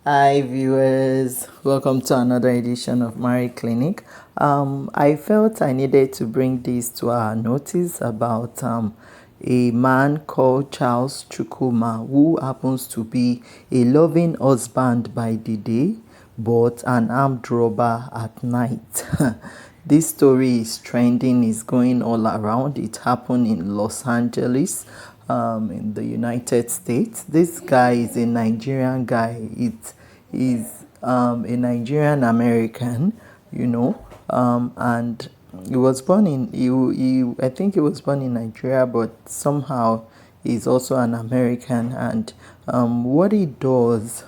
Hi viewers, welcome to another edition of Mary Clinic. I felt I needed to bring this to our notice about a man called Charles Chukwuma, who happens to be a loving husband by the day but an armed robber at night. This story is trending, is going all around. It happened in Los Angeles, in the United States. This guy is a Nigerian guy. It is a Nigerian American, and he was born in I think he was born in Nigeria, but somehow he's also an American. And what he does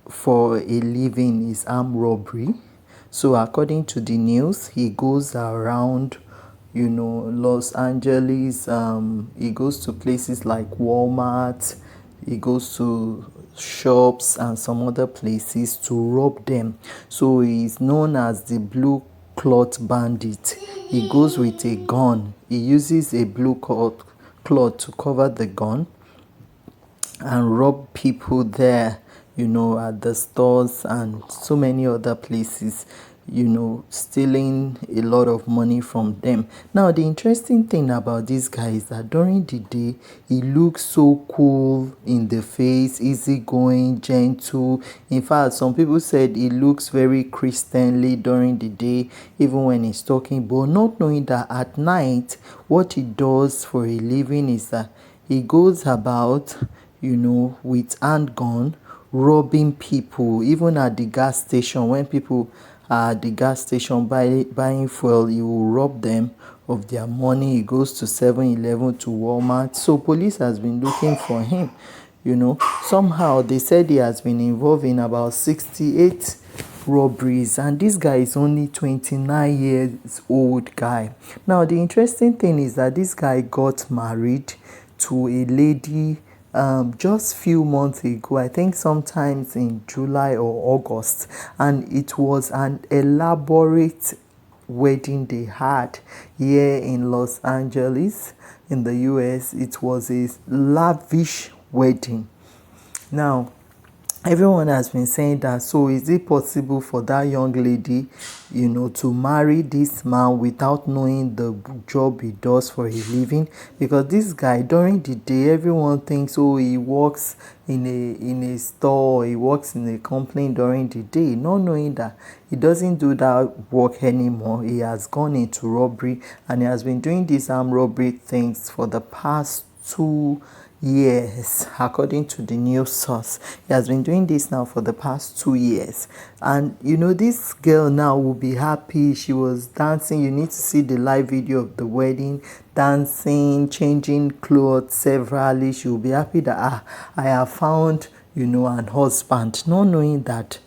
for a living is armed robbery. So according to the news, he goes around, Los Angeles. He goes to places like Walmart. He goes to shops and some other places to rob them. So he is known as the blue Cloth Bandit. He goes with a gun. He uses a blue cloth to cover the gun and rob people there, at the stores and so many other places, stealing a lot of money from them. Now, the interesting thing about this guy is that during the day, he looks so cool in the face, easygoing, gentle. In fact, some people said he looks very Christianly during the day, even when he's talking, but not knowing that at night, what he does for a living is that he goes about, with handgun, robbing people, even at the gas station. When people are at the gas station buying fuel, he will rob them of their money. He goes to 7-Eleven, to Walmart. So police has been looking for him. Somehow they said he has been involved in about 68 robberies, and this guy is only 29 years old guy. Now, the interesting thing is that this guy got married to a lady just few months ago, I think sometimes in July or August, and it was an elaborate wedding they had here in Los Angeles in the US. It was a lavish wedding. Now, everyone has been saying that, so is it possible for that young lady, to marry this man without knowing the job he does for a living? Because this guy, during the day, everyone thinks, oh, he works in a store, he works in a company during the day, not knowing that he doesn't do that work anymore. He has gone into robbery, and he has been doing these armed robbery things for the past 2 years, according to the news source. He has been doing this now for the past 2 years. And this girl now will be happy. She was dancing. You need to see the live video of the wedding, dancing, changing clothes severally. She will be happy that I have found an husband, not knowing that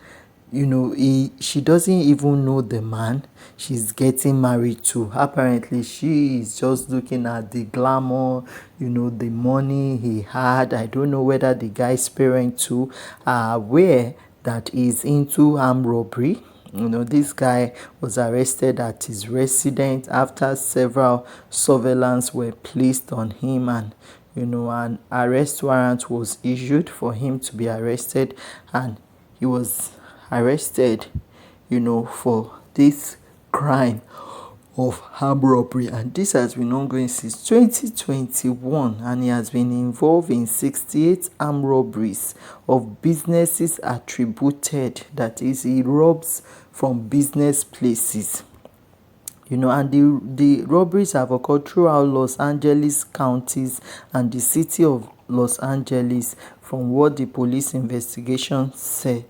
she doesn't even know the man she's getting married to. Apparently, she is just looking at the glamour, the money he had. I don't know whether the guy's parents too are aware that he's into armed robbery. This guy was arrested at his residence after several surveillance were placed on him, and an arrest warrant was issued for him to be arrested, and he was arrested, for this crime of armed robbery. And this has been ongoing since 2021, and he has been involved in 68 armed robberies of businesses attributed. That is, he robs from business places. And the robberies have occurred throughout Los Angeles counties and the city of Los Angeles, from what the police investigation said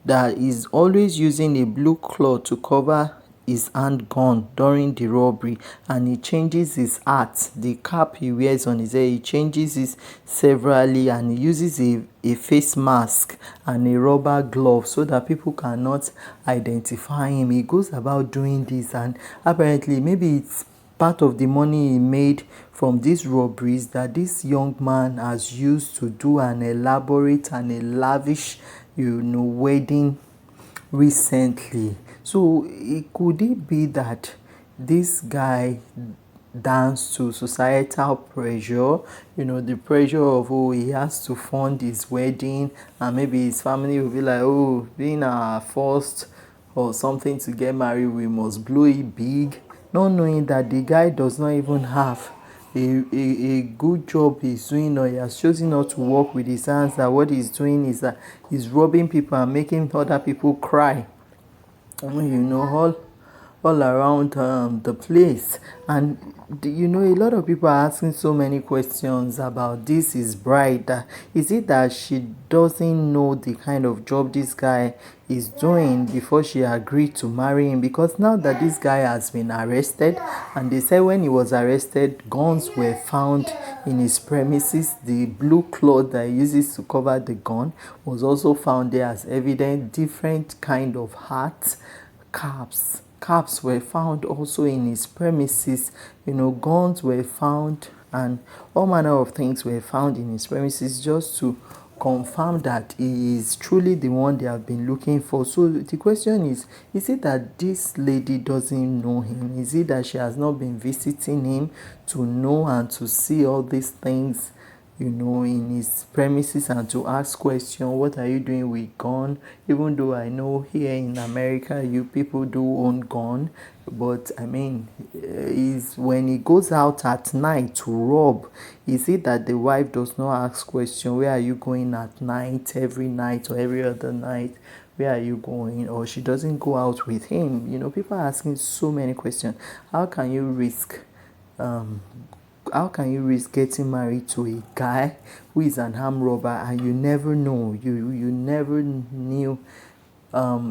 that he's always using a blue cloth to cover his handgun during the robbery, and he changes his hat, the cap he wears on his head, he changes it severally, and he uses a face mask and a rubber glove so that people cannot identify him. He goes about doing this, and apparently maybe it's part of the money he made from these robberies that this young man has used to do an elaborate and a lavish wedding recently. So could it be that this guy dance to societal pressure, the pressure of, oh, he has to fund his wedding, and maybe his family will be like, oh, being our first or something to get married, we must blow it big, not knowing that the guy does not even have a good job he's doing, or he has chosen not to work with his hands, that what he's doing is that he's robbing people and making other people cry, all around the place. And a lot of people are asking so many questions about this his bride. Is it that she doesn't know the kind of job this guy is doing before she agreed to marry him? Because now that this guy has been arrested, and they said when he was arrested, guns were found in his premises. The blue cloth that he uses to cover the gun was also found there as evidence. Different kind of hats, caps were found also in his premises. Guns were found, and all manner of things were found in his premises, just to confirm that he is truly the one they have been looking for. So the question is it that this lady doesn't know him? Is it that she has not been visiting him to know and to see all these things, in his premises, and to ask questions? What are you doing with gun? Even though I know here in America, you people do own gun, but I mean, is when he goes out at night to rob, is it that the wife does not ask questions? Where are you going at night, every night or every other night? Where are you going? Or she doesn't go out with him? People are asking so many questions. How can you risk um how can you risk getting married to a guy who is an armed robber, and you never know, you never knew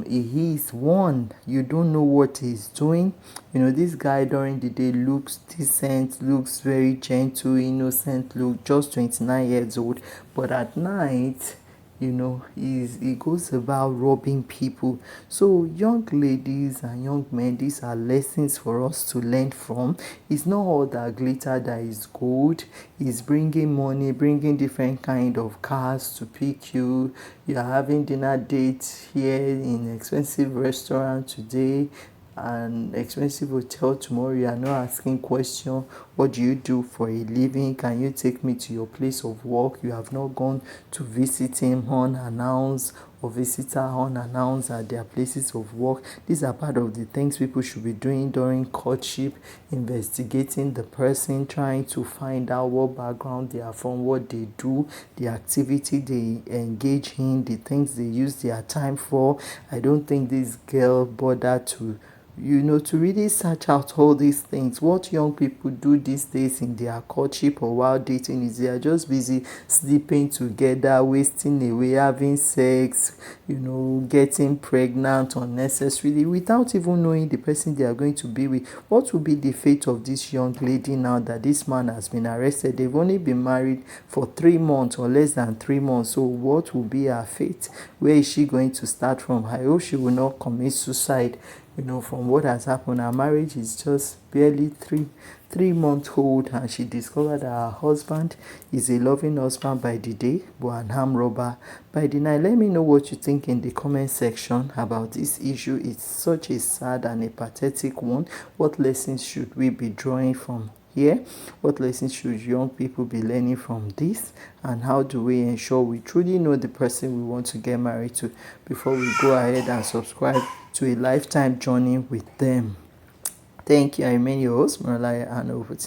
he is one, you don't know what he's doing. This guy during the day looks decent, looks very gentle, innocent, look just 29 years old, but at night, he goes about robbing people. So young ladies and young men, these are lessons for us to learn from. It's not all that glitter that is gold. It's bringing money, bringing different kind of cars to pick you. You are having dinner dates here in expensive restaurant today, an expensive hotel tomorrow. You are not asking question, what do you do for a living? Can you take me to your place of work? You have not gone to visit him unannounced, or visit her unannounced at their places of work. These are part of the things people should be doing during courtship, investigating the person, trying to find out what background they are from, what they do, the activity they engage in, the things they use their time for. I don't think this girl bothered to really search out all these things. What young people do these days in their courtship or while dating is they are just busy sleeping together, wasting away, having sex, getting pregnant unnecessarily without even knowing the person they are going to be with. What will be the fate of this young lady now that this man has been arrested? They've only been married for 3 months or less than 3 months. So what will be her fate? Where is she going to start from? I hope she will not commit suicide. From what has happened, her marriage is just barely three months old, and she discovered that her husband is a loving husband by the day, but an armed robber by the night. Let me know what you think in the comment section about this issue. It's such a sad and a pathetic one. What lessons should we be drawing from here? What lessons should young people be learning from this? And how do we ensure we truly know the person we want to get married to before we go ahead and subscribe to a lifetime journey with them? Thank you. I remain your host, Mariah, and over to